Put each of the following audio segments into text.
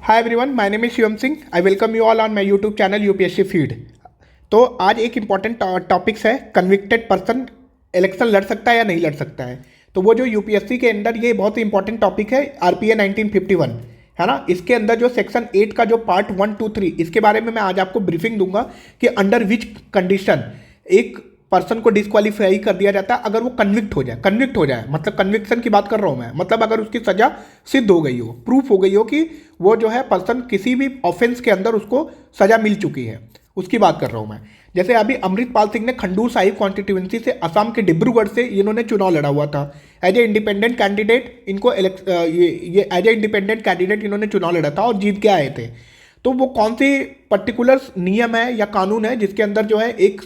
Hi everyone, my name is Shivam Singh. I welcome you all on my YouTube channel UPSC feed. तो आज एक important topics है, convicted person election लड़ सकता है या नहीं लड़ सकता है। तो वो जो यूपीएससी के अंदर ये बहुत ही इंपॉर्टेंट टॉपिक है, आरपीए 1951 है ना। इसके अंदर जो सेक्शन 8 का जो पार्ट 1, 2, 3 इसके बारे में मैं आज आपको ब्रीफिंग दूंगा कि अंडर विच कंडीशन एक पर्सन को डिस्क्वालीफाई कर दिया जाता है अगर वो कन्विक्ट हो जाए मतलब कन्विक्शन की बात कर रहा हूँ मैं, मतलब अगर उसकी सजा सिद्ध हो गई हो, प्रूफ हो गई हो कि वो जो है पर्सन किसी भी ऑफेंस के अंदर उसको सजा मिल चुकी है, उसकी बात कर रहा हूँ मैं। जैसे अभी अमृतपाल सिंह ने खंडूर साहिब कॉन्स्टिट्यूएंसी से असम के डिब्रूगढ़ से इन्होंने चुनाव लड़ा हुआ था एज ए इंडिपेंडेंट कैंडिडेट। इनको ये एज ए इंडिपेंडेंट कैंडिडेट इन्होंने चुनाव लड़ा था और जीत के आए थे। तो वो कौन सी पर्टिकुलर नियम है या कानून है जिसके अंदर जो है एक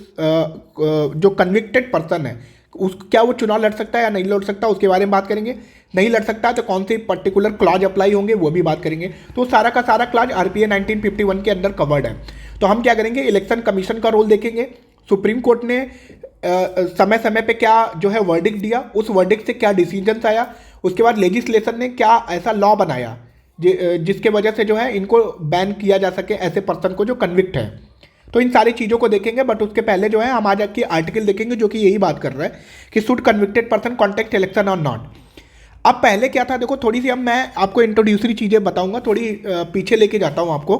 जो कन्विक्टेड पर्सन है उस क्या वो चुनाव लड़ सकता है या नहीं लड़ सकता, उसके बारे में बात करेंगे। नहीं लड़ सकता तो कौन सी पर्टिकुलर क्लॉज अप्लाई होंगे वो भी बात करेंगे। तो सारा का सारा क्लॉज आरपीए 1951 के अंदर कवर्ड है। तो हम क्या करेंगे, इलेक्शन कमीशन का रोल देखेंगे। सुप्रीम कोर्ट ने समय समय पे क्या जो है वर्डिक्ट दिया, उस वर्डिक्ट से क्या डिसीजन आया, उसके बाद लेजिस्लेशन ने क्या ऐसा लॉ बनाया जिसके वजह से जो है इनको बैन किया जा सके ऐसे पर्सन को जो कन्विक्ट है। तो इन सारी चीज़ों को देखेंगे, बट उसके पहले जो है हम आज की आर्टिकल देखेंगे जो कि यही बात कर रहा है कि should convicted person contact election और नॉट। अब पहले क्या था देखो, थोड़ी सी अब मैं आपको इंट्रोड्यूसरी चीज़ें बताऊंगा, थोड़ी पीछे लेके जाता हूँ आपको।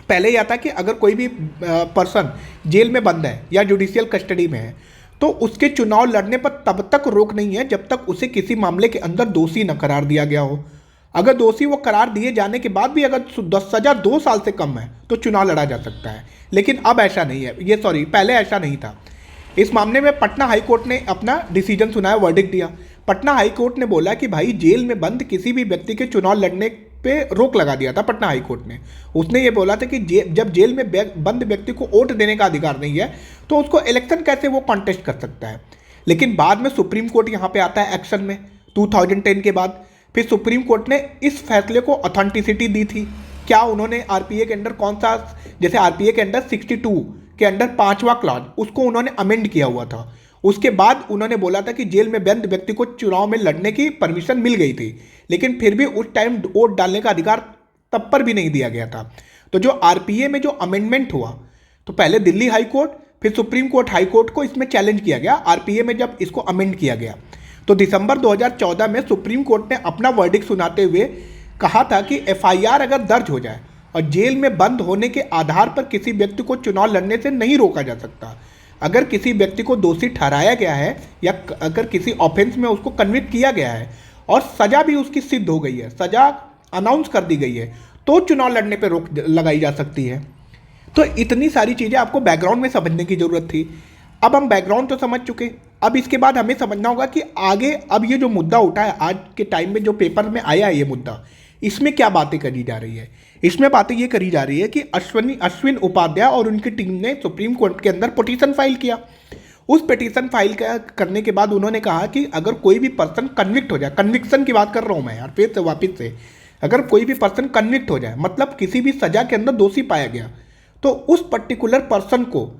पहले यह था कि अगर कोई भी पर्सन जेल में बंद है या जुडिशियल कस्टडी में है तो उसके चुनाव लड़ने पर तब तक रोक नहीं है जब तक उसे किसी मामले के अंदर दोषी न करार दिया गया हो। अगर दोषी वो करार दिए जाने के बाद भी अगर सजा 2 साल से कम है तो चुनाव लड़ा जा सकता है। लेकिन अब ऐसा नहीं है, पहले ऐसा नहीं था। इस मामले में पटना हाई कोर्ट ने अपना डिसीजन सुनाया, वर्डिक्ट दिया। पटना हाई कोर्ट ने बोला कि भाई जेल में बंद किसी भी व्यक्ति के चुनाव लड़ने पे रोक लगा दिया था पटना हाई कोर्ट ने। उसने ये बोला था कि जब जेल में बंद व्यक्ति को वोट देने का अधिकार नहीं है तो उसको इलेक्शन कैसे वो कॉन्टेस्ट कर सकता है। लेकिन बाद में सुप्रीम कोर्ट यहाँ पे आता है एक्शन में 2010 के बाद। फिर सुप्रीम कोर्ट ने इस फैसले को ऑथेंटिसिटी दी थी। क्या उन्होंने आरपीए के अंदर कौन सा, जैसे आरपीए के अंदर 62 के अंदर 5वां क्लॉज उसको उन्होंने अमेंड किया हुआ था। उसके बाद उन्होंने बोला था कि जेल में बंद व्यक्ति को चुनाव में लड़ने की परमिशन मिल गई थी, लेकिन फिर भी उस टाइम वोट डालने का अधिकार तब पर भी नहीं दिया गया था। तो जो आरपीए में जो अमेंडमेंट हुआ, तो पहले दिल्ली हाई कोर्ट फिर सुप्रीम कोर्ट हाई कोर्ट को इसमें चैलेंज किया गया आरपीए में जब इसको अमेंड किया गया। तो दिसंबर 2014 में सुप्रीम कोर्ट ने अपना वर्डिक्ट सुनाते हुए कहा था कि एफआईआर अगर दर्ज हो जाए और जेल में बंद होने के आधार पर किसी व्यक्ति को चुनाव लड़ने से नहीं रोका जा सकता। अगर किसी व्यक्ति को दोषी ठहराया गया है या अगर किसी ऑफेंस में उसको कन्विक्ट किया गया है और सजा भी उसकी सिद्ध हो गई है, सजा अनाउंस कर दी गई है, तो चुनाव लड़ने पर रोक लगाई जा सकती है। तो इतनी सारी चीज़ें आपको बैकग्राउंड में समझने की ज़रूरत थी। अब हम बैकग्राउंड तो समझ चुके, अब इसके बाद हमें समझना होगा कि आगे अब ये जो मुद्दा उठा है आज के टाइम में, जो पेपर में आया है ये मुद्दा, इसमें क्या बातें करी जा रही है। इसमें बातें ये करी जा रही है कि अश्विन उपाध्याय और उनकी टीम ने सुप्रीम कोर्ट के अंदर पिटीशन फाइल किया। उस पिटीशन फाइल करने के बाद उन्होंने कहा कि अगर कोई भी पर्सन कन्विक्ट हो जाए, कन्विक्शन की बात कर रहा हूँ मैं यार फिर से वापिस से, अगर कोई भी पर्सन कन्विक्ट हो जाए मतलब किसी भी सजा के अंदर दोषी पाया गया, तो उस पर्टिकुलर पर्सन को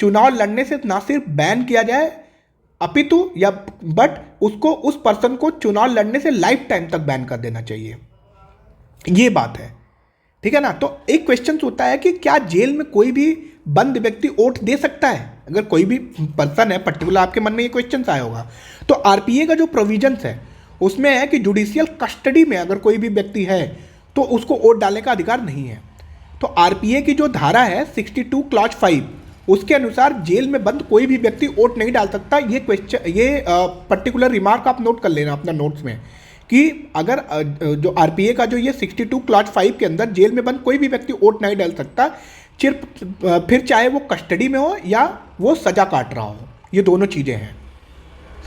चुनाव लड़ने से ना सिर्फ बैन किया जाए अपितु या बट उसको, उस पर्सन को चुनाव लड़ने से लाइफ टाइम तक बैन कर देना चाहिए। ये बात है, ठीक है ना। तो एक क्वेश्चन होता है कि क्या जेल में कोई भी बंद व्यक्ति वोट दे सकता है। अगर कोई भी पर्सन है पर्टिकुलर, आपके मन में ये क्वेश्चन आया होगा। तो आरपीए का जो प्रोविजंस है उसमें है कि जुडिशियल कस्टडी में अगर कोई भी व्यक्ति है तो उसको वोट डालने का अधिकार नहीं है। तो आरपीए की जो धारा है 62 क्लॉज 5 उसके अनुसार जेल में बंद कोई भी व्यक्ति वोट नहीं डाल सकता। ये पर्टिकुलर रिमार्क आप नोट कर लेना अपना नोट्स में कि अगर जो आरपीए का जो ये 62 क्लॉज 5 के अंदर जेल में बंद कोई भी व्यक्ति वोट नहीं डाल सकता, फिर चाहे वो कस्टडी में हो या वो सजा काट रहा हो, ये दोनों चीज़ें हैं,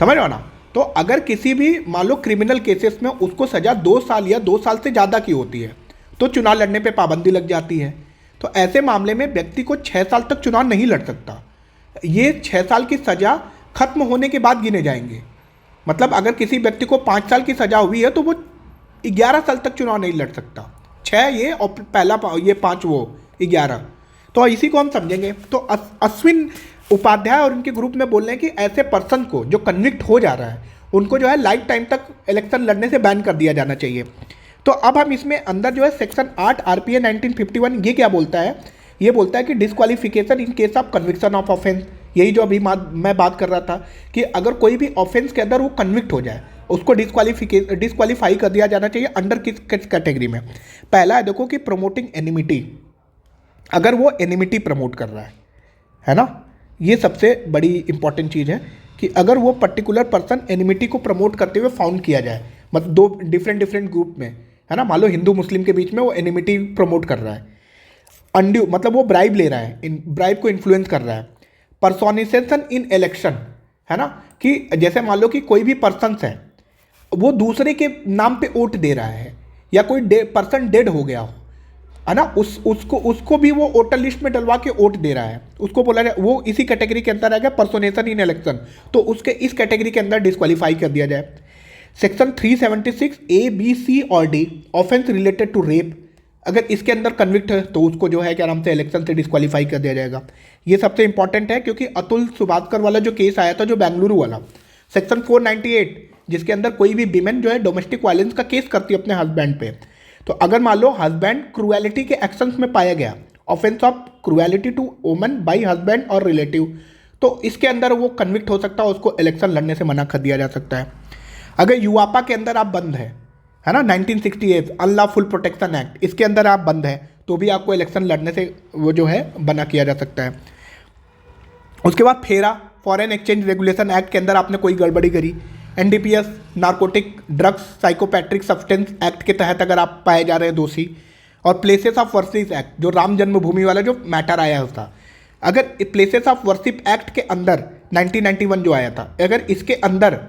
समझ रहे हो ना। तो अगर किसी भी मान लो क्रिमिनल केसेस में उसको सजा 2 साल या 2 साल से ज़्यादा की होती है तो चुनाव लड़ने पर पाबंदी लग जाती है। तो ऐसे मामले में व्यक्ति को 6 साल तक चुनाव नहीं लड़ सकता। ये 6 साल की सज़ा खत्म होने के बाद गिने जाएंगे। मतलब अगर किसी व्यक्ति को 5 साल की सज़ा हुई है तो वो 11 साल तक चुनाव नहीं लड़ सकता। 6 ये और पहला ये 5 वो 11। तो इसी को हम समझेंगे। तो अश्विन उपाध्याय और उनके ग्रुप में बोल रहे हैं कि ऐसे पर्सन को जो कन्विक्ट हो जा रहा है उनको जो है लाइफ टाइम तक इलेक्शन लड़ने से बैन कर दिया जाना चाहिए। तो अब हम इसमें अंदर जो है सेक्शन 8 आरपीए 1951 ये क्या बोलता है, ये बोलता है कि disqualification in case of conviction of offence. यही जो अभी मैं बात कर रहा था कि अगर कोई भी ऑफेंस के अंदर वो कन्विक्ट हो जाए उसको डिस्क्वालीफाई कर दिया जाना चाहिए अंडर किस कैटेगरी में। पहला है देखो कि प्रमोटिंग एनिमिटी, अगर वो एनिमिटी प्रमोट कर रहा है ना, ये सबसे बड़ी इंपॉर्टेंट चीज़ है कि अगर वो पर्टिकुलर पर्सन एनिमिटी को प्रमोट करते हुए फाउंड किया जाए, मतलब दो डिफरेंट ग्रुप में है ना, मान लो हिंदू मुस्लिम के बीच में वो एनिमिटी प्रमोट कर रहा है, अनड्यू मतलब वो ब्राइब ले रहा है, ब्राइब को इन्फ्लुएंस कर रहा है, पर्सोनिसेशन इन इलेक्शन है ना, कि जैसे मान लो कि कोई भी पर्सन है वो दूसरे के नाम पे वोट दे रहा है, या कोई पर्सन डेड हो गया हो है ना, उसको भी वो वोटर लिस्ट में डलवा के वोट दे रहा है, उसको बोला जाए वो इसी कैटेगरी के अंदर आएगा पर्सोनेशन इन इलेक्शन, तो उसके इस कैटेगरी के अंदर डिस्क्वालीफाई कर दिया जाए। सेक्शन 376 ए बी सी और D offence related to rape, अगर इसके अंदर कन्विक्ट है तो उसको जो है क्या नाम से इलेक्शन से डिस्क्वालीफाई कर दिया जाएगा। ये सबसे इंपॉर्टेंट है क्योंकि अतुल सुभाषकर वाला जो केस आया था जो बेंगलुरु वाला, सेक्शन 498 जिसके अंदर कोई भी विमेन जो है डोमेस्टिक वायलेंस का केस करती है अपने हस्बैंड पे, तो अगर मान लो हस्बैंड क्रुएलिटी के एक्शंस में पाया गया, offence of cruelty to woman by husband और रिलेटिव, तो इसके अंदर वो कन्विक्ट हो सकता है, उसको इलेक्शन लड़ने से मना कर दिया जा सकता है। अगर यूआपा के अंदर आप बंद है ना 1968 अनलॉफुल प्रोटेक्शन एक्ट, इसके अंदर आप बंद है तो भी आपको इलेक्शन लड़ने से वो जो है बना किया जा सकता है। उसके बाद फेरा फॉरेन एक्सचेंज रेगुलेशन एक्ट के अंदर आपने कोई गड़बड़ी करी, NDPS narcotic drugs psychotropic substance act के तहत अगर आप पाए जा रहे हैं दोषी, और प्लेसेस ऑफ वर्शिप एक्ट जो राम जन्मभूमि वाला जो मैटर आया है उसका, अगर प्लेसेस ऑफ वर्शिप एक्ट के अंदर 1991 जो आया था, अगर इसके अंदर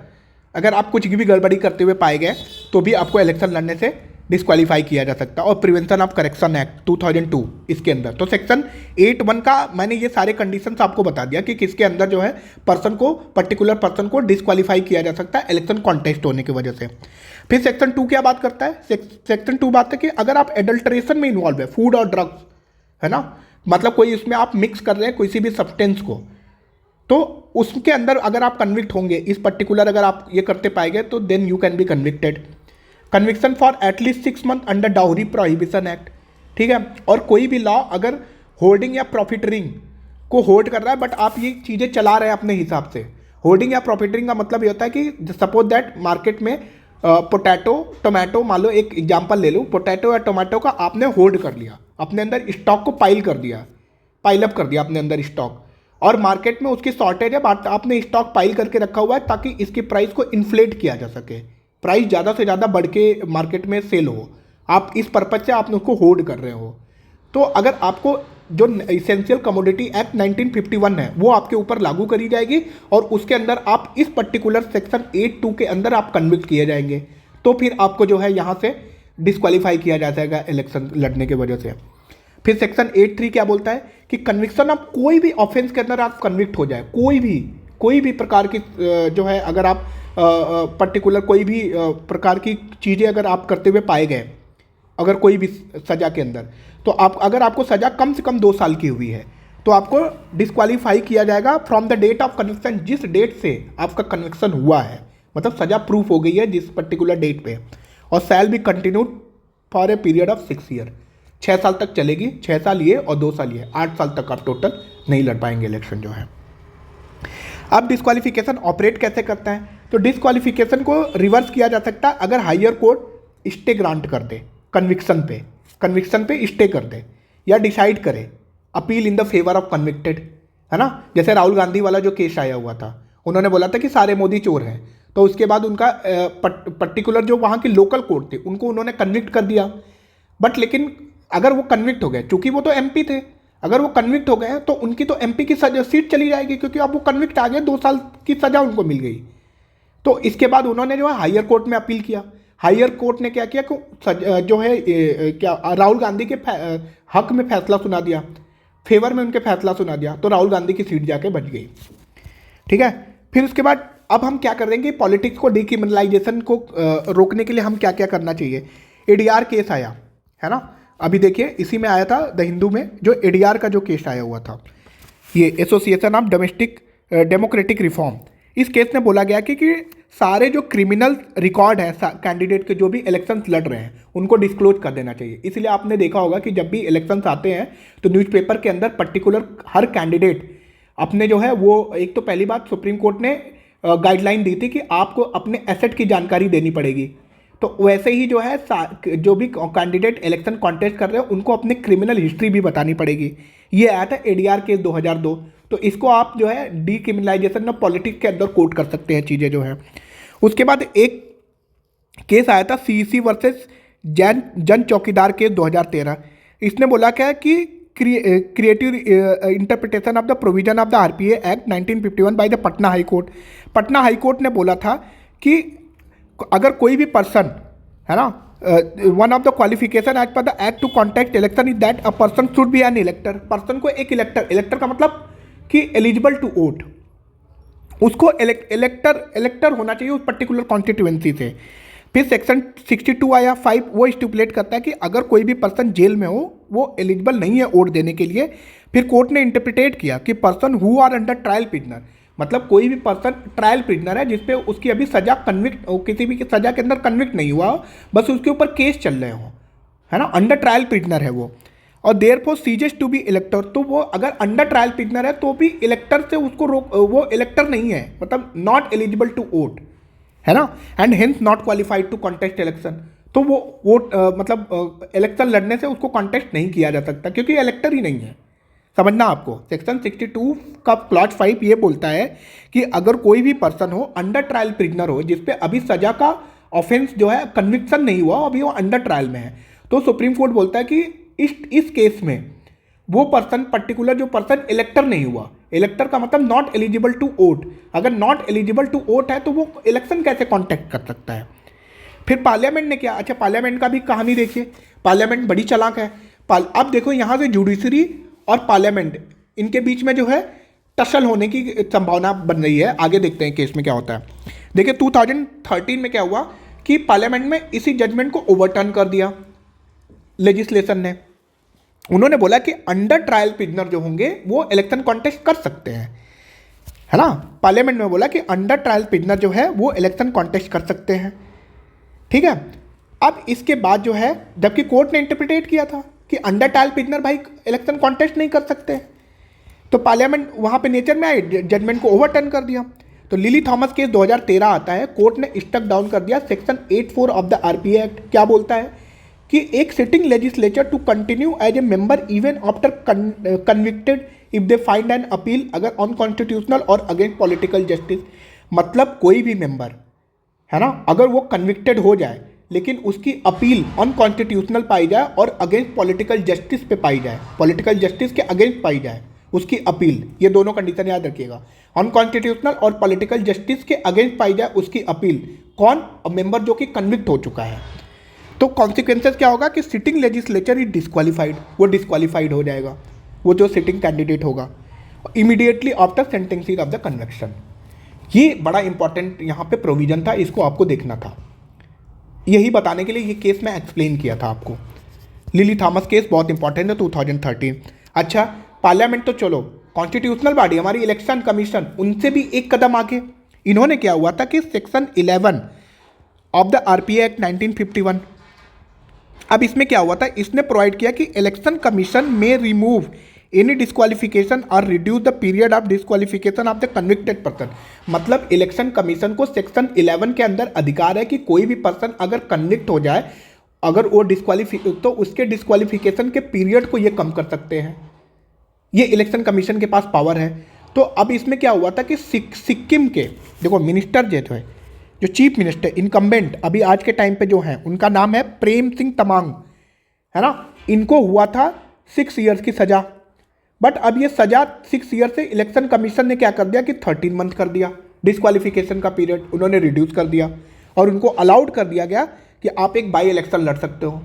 अगर आप कुछ भी गड़बड़ी करते हुए पाए गए तो भी आपको इलेक्शन लड़ने से डिस्क्वालीफाई किया जा सकता है। और प्रिवेंशन ऑफ करेक्शन एक्ट 2002 इसके अंदर, तो सेक्शन 8(1) का मैंने ये सारे कंडीशंस आपको बता दिया कि किसके अंदर जो है पर्सन को पर्टिकुलर पर्सन को डिस्क्वालीफाई किया जा सकता है इलेक्शन कॉन्टेस्ट होने की वजह से। फिर सेक्शन 2 क्या बात करता है, सेक्शन 2 बात है कि अगर आप एडल्ट्रेशन में इन्वॉल्व है, फूड और ड्रग्स है ना, मतलब कोई इसमें आप मिक्स कर रहे हैं किसी भी सब्सटेंस को, तो उसके अंदर अगर आप कन्विक्ट होंगे इस पर्टिकुलर अगर आप ये करते पाए गए तो then you can be convicted. Conviction for at least 6 month under dowry prohibition act, ठीक है। और कोई भी लॉ अगर होर्डिंग या प्रॉफिटरिंग को होल्ड कर रहा है बट आप ये चीज़ें चला रहे हैं अपने हिसाब से, होर्डिंग या प्रॉफिटरिंग का मतलब ये होता है कि सपोज दैट मार्केट में पोटैटो टोमेटो, मान लो एक एग्जाम्पल ले लो, पोटैटो या टोमेटो का आपने होल्ड कर लिया, अपने अंदर स्टॉक को पाइल अप कर दिया अपने अंदर स्टॉक, और मार्केट में उसकी शॉर्टेज है बट आपने स्टॉक पाइल करके रखा हुआ है ताकि इसकी प्राइस को इन्फ्लेट किया जा सके, प्राइस ज़्यादा से ज़्यादा बढ़ के मार्केट में सेल हो, आप इस पर्पज से आपने उसको होल्ड कर रहे हो। तो अगर आपको जो इसेंशियल कमोडिटी एक्ट 1951 है वो आपके ऊपर लागू करी जाएगी और उसके अंदर आप इस पर्टिकुलर सेक्शन 8(2) के अंदर आप कन्विक्ट किए जाएंगे, तो फिर आपको जो है यहाँ से डिस्क्वालीफाई किया जा जाएगा इलेक्शन लड़ने की वजह से। फिर सेक्शन 8(3) क्या बोलता है कि कन्विक्शन ऑफ कोई भी ऑफेंस के अंदर आप कन्विक्ट हो जाए, कोई भी प्रकार की जो है अगर आप पर्टिकुलर कोई भी प्रकार की चीज़ें अगर आप करते हुए पाए गए, अगर कोई भी सज़ा के अंदर, तो आप अगर आपको सज़ा कम से कम 2 साल की हुई है तो आपको डिस्क्वालीफाई किया जाएगा from the date of conviction, जिस डेट से आपका कन्विक्शन हुआ है, मतलब सज़ा प्रूफ हो गई है जिस पर्टिकुलर डेट पे, और shall be continued for a period of 6 year, 6 साल तक चलेगी, 6 साल ये और 2 साल ये, 8 साल तक आप टोटल नहीं लड़ पाएंगे इलेक्शन जो है। अब डिस्क्वालिफिकेशन ऑपरेट कैसे करता है, तो डिस्क्वालिफिकेशन को रिवर्स किया जा सकता है अगर हायर कोर्ट स्टे ग्रांट कर दे कन्विक्शन पे स्टे कर दे या डिसाइड करे appeal in the favour of convicted, है ना। जैसे राहुल गांधी वाला जो केस आया हुआ था, उन्होंने बोला था कि सारे मोदी चोर हैं, तो उसके बाद उनका पर्टिकुलर जो वहाँ के लोकल कोर्ट थे उनको उन्होंने कन्विक्ट कर दिया, बट लेकिन अगर वो कन्विक्ट हो गए, चूंकि वो तो एमपी थे, अगर वो कन्विक्ट हो गए तो उनकी तो एमपी की सजा सीट चली जाएगी, क्योंकि अब वो कन्विक्ट आ गए, 2 साल की सजा उनको मिल गई। तो इसके बाद उन्होंने जो है हायर कोर्ट में अपील किया, हायर कोर्ट ने क्या किया कि जो है क्या राहुल गांधी के हक में फैसला सुना दिया, फेवर में उनके फैसला सुना दिया, तो राहुल गांधी की सीट जाके बच गई, ठीक है। फिर उसके बाद अब हम क्या करेंगे, पॉलिटिक्स को डीक्रिमिनलाइजेशन को रोकने के लिए हम क्या क्या करना चाहिए। एडीआर केस आया है ना, अभी देखिए इसी में आया था द हिंदू में, जो एडीआर का जो केस आया हुआ था, ये association of domestic democratic reform, इस केस में बोला गया कि सारे जो क्रिमिनल रिकॉर्ड है कैंडिडेट के जो भी इलेक्शंस लड़ रहे हैं उनको डिस्क्लोज कर देना चाहिए। इसलिए आपने देखा होगा कि जब भी इलेक्शंस आते हैं तो न्यूज़पेपर के अंदर पर्टिकुलर हर कैंडिडेट अपने जो है वो, एक तो पहली बात सुप्रीम कोर्ट ने गाइडलाइन दी थी कि आपको अपने एसेट की जानकारी देनी पड़ेगी, तो वैसे ही जो है जो भी कैंडिडेट इलेक्शन कॉन्टेस्ट कर रहे हैं उनको अपने क्रिमिनल हिस्ट्री भी बतानी पड़ेगी। ये आया था एडीआर केस 2002, तो इसको आप जो है डीक्रिमिनलाइजेशन ऑफ पॉलिटिक्स के अंदर कोट कर सकते हैं चीज़ें जो है। उसके बाद एक केस आया था सीईसी वर्सेस जन चौकीदार केस 2013। इसने बोला क्या है कि creative interpretation of the provision of the RPA act 1951 by the Patna high court. Patna high court ने बोला था कि अगर कोई भी पर्सन है ना, one of the qualification as per the act to contact election is that a person should be an elector. Person को एक इलेक्टर का मतलब कि एलिजिबल टू वोट, उसको इलेक्टर होना चाहिए उस पर्टिकुलर कॉन्स्टिट्यूएंसी से। फिर सेक्शन 62 आया 5, वो स्टिपुलेट करता है कि अगर कोई भी पर्सन जेल में हो वो एलिजिबल नहीं है वोट देने के लिए। फिर कोर्ट ने इंटरप्रिटेट किया कि person who are under trial prisoner, मतलब कोई भी पर्सन ट्रायल प्रिजनर है जिसपे उसकी अभी सजा किसी भी सजा के अंदर कन्विक्ट नहीं हुआ, बस उसके ऊपर केस चल रहे हो, है ना, अंडर ट्रायल प्रिजनर है वो, और therefore ceases to be elector. तो वो अगर अंडर ट्रायल प्रिजनर है तो भी इलेक्टर से उसको वो इलेक्टर नहीं है, मतलब नॉट एलिजिबल टू वोट, है ना, and hence not qualified to contest election. तो वो वोट मतलब इलेक्शन लड़ने से उसको कॉन्टेस्ट नहीं किया जा सकता क्योंकि इलेक्टर ही नहीं है। समझना आपको, सेक्शन 62 का क्लॉज 5 ये बोलता है कि अगर कोई भी पर्सन हो अंडर ट्रायल प्रिजनर हो जिसपे अभी सजा का ऑफेंस जो है कन्विक्शन नहीं हुआ, अभी वो अंडर ट्रायल में है, तो सुप्रीम कोर्ट बोलता है कि इस केस में वो पर्सन पर्टिकुलर जो पर्सन इलेक्टर नहीं हुआ, इलेक्टर का मतलब नॉट एलिजिबल टू वोट, अगर नॉट एलिजिबल टू वोट है तो वो इलेक्शन कैसे कॉन्टेक्ट कर सकता है। फिर पार्लियामेंट ने क्या, अच्छा पार्लियामेंट का भी कहानी देखिए, पार्लियामेंट बड़ी चालाक है। अब देखो यहाँ से जुडिशरी और पार्लियामेंट इनके बीच में जो है टसल होने की संभावना बन रही है। आगे देखते हैं केस में क्या होता है। देखिए 2013 में क्या हुआ कि पार्लियामेंट में इसी जजमेंट को ओवरटर्न कर दिया लेजिस्लेशन ने। उन्होंने बोला कि अंडर ट्रायल प्रिजनर जो होंगे वो इलेक्शन कॉन्टेस्ट कर सकते हैं, है ना, पार्लियामेंट में बोला कि अंडर ट्रायल प्रिजनर जो है वो इलेक्शन कॉन्टेस्ट कर सकते हैं, ठीक है। अब इसके बाद जो है जबकि कोर्ट ने इंटरप्रिटेट किया था कि अंडर ट्रायल प्रिजनर भाई इलेक्शन कॉन्टेस्ट नहीं कर सकते, तो पार्लियामेंट वहाँ पे नेचर में आए, जजमेंट को ओवरटर्न कर दिया। तो लिली थॉमस केस 2013 आता है, कोर्ट ने स्टक डाउन कर दिया section 84 of the RPA act. क्या बोलता है कि एक sitting legislature to continue as a member even after convicted if they find an appeal अगर अनकॉन्स्टिट्यूशनल और अगेंस्ट पॉलिटिकल जस्टिस। मतलब कोई भी मेंबर, है ना, अगर वो कन्विक्टेड हो जाए लेकिन उसकी अपील अनकॉन्स्टिट्यूशनल पाई जाए और अगेंस्ट पॉलिटिकल जस्टिस पे पाई जाए, पॉलिटिकल जस्टिस के अगेंस्ट पाई जाए उसकी अपील, ये दोनों कंडीशन याद रखिएगा, अनकॉन्स्टिट्यूशनल और पॉलिटिकल जस्टिस के अगेंस्ट पाई जाए उसकी अपील, कौन, मेंबर जो कि कन्विक्ट हो चुका है, तो कॉन्सिक्वेंसेस क्या होगा कि सिटिंग लेजिस्लेचर इज डिस्क्वालीफाइड, वो डिस्क्वालीफाइड हो जाएगा, वो जो सिटिंग कैंडिडेट होगा immediately after sentencing of the conviction. ये बड़ा इंपॉर्टेंट यहाँ पे प्रोविजन था, इसको आपको देखना था, यही बताने के लिए ये केस मैं एक्सप्लेन किया था आपको। लिली थॉमस केस बहुत इंपॉर्टेंट है 2013। अच्छा पार्लियामेंट तो चलो, कॉन्स्टिट्यूशनल बॉडी हमारी इलेक्शन कमीशन, उनसे भी एक कदम आगे इन्होंने क्या हुआ था कि section 11 of the RPA act 1951, अब इसमें क्या हुआ था, इसने प्रोवाइड किया कि इलेक्शन कमीशन में रिमूव एनी डिस्क्वालिफिकेशन और reduce the period of disqualification of the convicted person. मतलब इलेक्शन कमीशन को सेक्शन 11 के अंदर अधिकार है कि कोई भी पर्सन अगर कन्विक्ट हो जाए, अगर वो तो उसके डिस्क्वालिफिकेशन के पीरियड को ये कम कर सकते हैं, ये इलेक्शन कमीशन के पास पावर है। तो अब इसमें क्या हुआ था कि सिक्किम के देखो मिनिस्टर जो है, जो चीफ मिनिस्टर इनकम्बेंट अभी आज के टाइम पे जो हैं, उनका नाम है प्रेम सिंह तमांग, है ना, इनको हुआ था 6 ईयर्स की सज़ा, बट अब ये सज़ा 6 ईयर से इलेक्शन कमीशन ने क्या कर दिया कि 13 मंथ कर दिया, डिस्क्वालिफिकेशन का पीरियड उन्होंने रिड्यूस कर दिया और उनको अलाउड कर दिया गया कि आप एक बाई इलेक्शन लड़ सकते हो,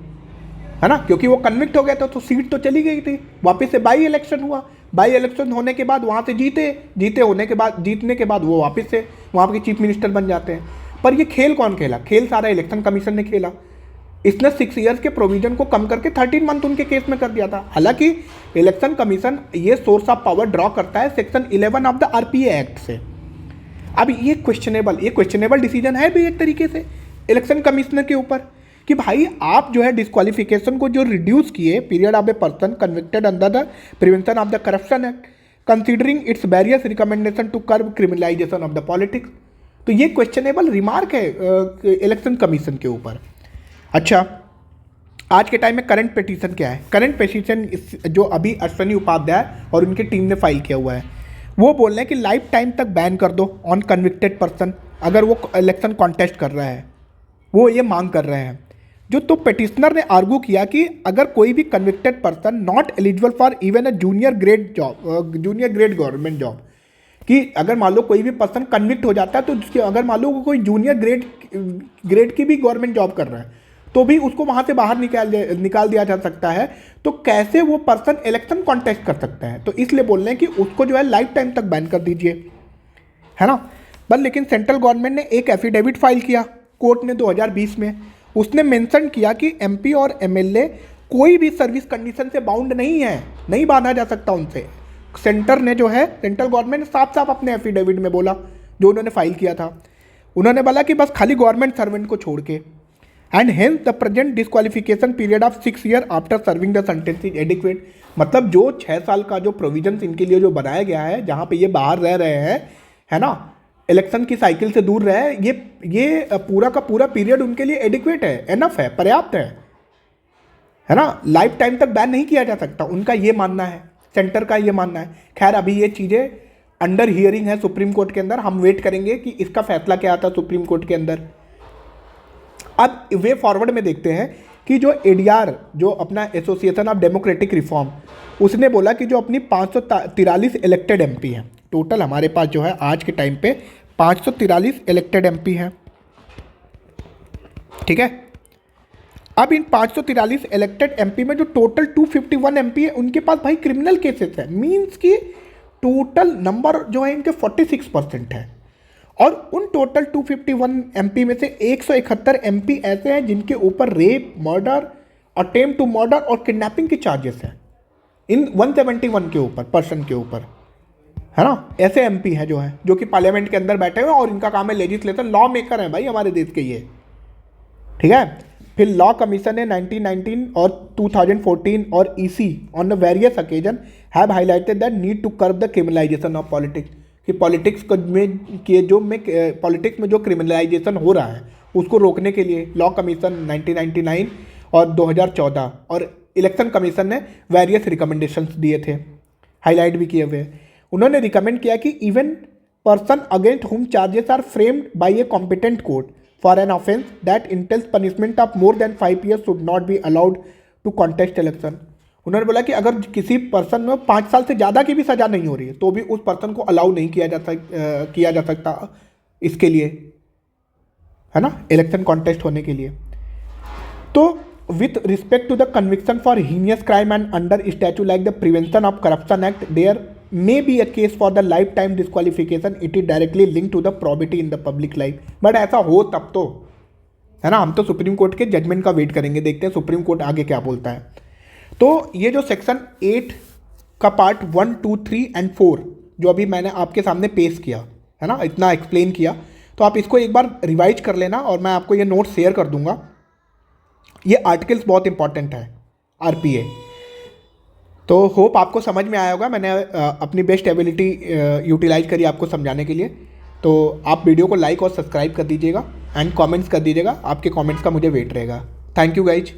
है ना, क्योंकि वो कन्विक्ट हो गया था तो सीट तो चली गई थी, वापस से बाई इलेक्शन हुआ, बाई इलेक्शन होने के बाद वहाँ से जीतने के बाद वो वापस से वहाँ के चीफ मिनिस्टर बन जाते हैं। पर ये खेल कौन खेला, खेल सारा इलेक्शन कमीशन ने खेला, इसने 6 ईयर्स के प्रोविजन को कम करके 13 मंथ उनके केस में कर दिया था। हालांकि इलेक्शन कमीशन ये सोर्स ऑफ पावर ड्रॉ करता है section 11 of the RPA act से, अब ये क्वेश्चनेबल डिसीजन है भी एक तरीके से इलेक्शन कमिश्नर के ऊपर कि भाई आप जो है डिस्क्वालिफिकेशन को जो रिड्यूस किए, period of a person convicted under the prevention of the corruption act considering its various recommendation to curb criminalisation of the politics. तो ये क्वेश्चनेबल रिमार्क है इलेक्शन कमीशन के ऊपर। अच्छा, आज के टाइम में करंट पिटीशन क्या है? करंट पिटीशन जो अभी अश्विनी उपाध्याय और उनकी टीम ने फाइल किया हुआ है, वो बोल रहे हैं कि लाइफ टाइम तक बैन कर दो ऑन कन्विक्टेड पर्सन अगर वो इलेक्शन कॉन्टेस्ट कर रहा है। वो ये मांग कर रहे हैं। जो तो पिटिशनर ने आर्गू किया कि अगर कोई भी convicted person not eligible for even a junior grade government job, कि अगर मान लो कोई भी पर्सन कन्विक्ट हो जाता है तो जिसके अगर मान लो कोई जूनियर ग्रेड की भी गवर्नमेंट जॉब कर रहा है तो भी उसको वहाँ से बाहर निकाल दिया जा सकता है। तो कैसे वो पर्सन इलेक्शन कॉन्टेस्ट कर सकता है? तो इसलिए बोल रहे हैं कि उसको जो है लाइफ टाइम तक बैन कर दीजिए, है ना। बस लेकिन सेंट्रल गवर्नमेंट ने एक एफिडेविट फाइल किया कोर्ट ने 2020 में। उसने मेंशन किया कि एमपी और एमएलए कोई भी सर्विस कंडीशन से बाउंड नहीं है, नहीं बांधा जा सकता उनसे। सेंटर ने जो है, सेंट्रल गवर्नमेंट ने साफ साफ अपने एफिडेविट में बोला, जो उन्होंने फाइल किया था, उन्होंने बोला कि बस खाली गवर्नमेंट सर्वेंट को छोड़ के। And hence the present disqualification period of 6 year after serving the sentence is adequate. मतलब जो 6 साल का जो प्रोविजन इनके लिए जो बनाया गया है, जहाँ पे ये बाहर रह रहे हैं, है ना, इलेक्शन की साइकिल से दूर रहे, ये पूरा का पूरा पीरियड उनके लिए एडिक्वेट है, एनफ है, पर्याप्त है ना। लाइफ टाइम तक बैन नहीं किया जा सकता, उनका ये मानना है, सेंटर का ये मानना है। खैर अभी ये चीज़ें अंडर हियरिंग है सुप्रीम कोर्ट के अंदर, हम वेट करेंगे कि इसका फैसला क्या आता है सुप्रीम कोर्ट के अंदर। अब वे फॉरवर्ड में देखते हैं कि जो एडीआर, जो अपना एसोसिएशन ऑफ डेमोक्रेटिक रिफॉर्म, उसने बोला कि जो अपनी 543 इलेक्टेड एमपी हैं, टोटल हमारे पास जो है आज के टाइम पे 543 इलेक्टेड एमपी हैं, ठीक है। अब इन 543 इलेक्टेड एमपी में जो टोटल 251 एमपी है, उनके पास भाई क्रिमिनल केसेस है। मींस कि टोटल नंबर जो है इनके 46% है। और उन टोटल 251 एमपी में से 171 एमपी ऐसे हैं जिनके ऊपर rape, murder, attempt to murder और किडनैपिंग के चार्जेस हैं, इन 171 के ऊपर, पर्सन के ऊपर, है ना। ऐसे एमपी हैं जो कि पार्लियामेंट के अंदर बैठे हुए हैं और इनका काम है लेजिस्लेशन, लॉ मेकर हैं भाई हमारे देश के ये, ठीक है। फिर लॉ कमीशन ने 1919 और 2014 और EC on various occasion have highlighted that need to curb the criminalisation of politics, कि पॉलिटिक्स में जो क्रिमिनलाइजेशन हो रहा है उसको रोकने के लिए लॉ कमीशन 1999 और 2014 और इलेक्शन कमीशन ने वेरियस रिकमेंडेशंस दिए थे, हाईलाइट भी किए हुए। उन्होंने रिकमेंड किया कि even person against whom charges are framed by a competent court for an offence that entails punishment of more than 5 years should not be allowed to contest election. उन्होंने बोला कि अगर किसी पर्सन में 5 साल से ज़्यादा की भी सज़ा नहीं हो रही है तो भी उस पर्सन को अलाउ नहीं किया जा सकता इसके लिए, है ना, इलेक्शन कॉन्टेस्ट होने के लिए। तो with respect to the conviction for heinous crime and under statute like the prevention of corruption act there may be a case for the lifetime disqualification, it is directly link to the probity in the public life. But ऐसा हो तब तो, है ना, हम तो supreme court के judgement का वेट करेंगे, देखते हैं सुप्रीम कोर्ट आगे क्या बोलता है। तो ये जो सेक्शन 8 का पार्ट 1, 2, 3 एंड 4 जो अभी मैंने आपके सामने पेश किया, है ना, इतना एक्सप्लेन किया, तो आप इसको एक बार रिवाइज कर लेना और मैं आपको ये नोट शेयर कर दूंगा। ये आर्टिकल्स बहुत इंपॉर्टेंट है आरपीए। तो होप आपको समझ में आया होगा, मैंने अपनी बेस्ट एबिलिटी यूटिलाइज करी आपको समझाने के लिए। तो आप वीडियो को लाइक और सब्सक्राइब कर दीजिएगा एंड कमेंट्स कर दीजिएगा, आपके कमेंट्स का मुझे वेट रहेगा। Thank you guys.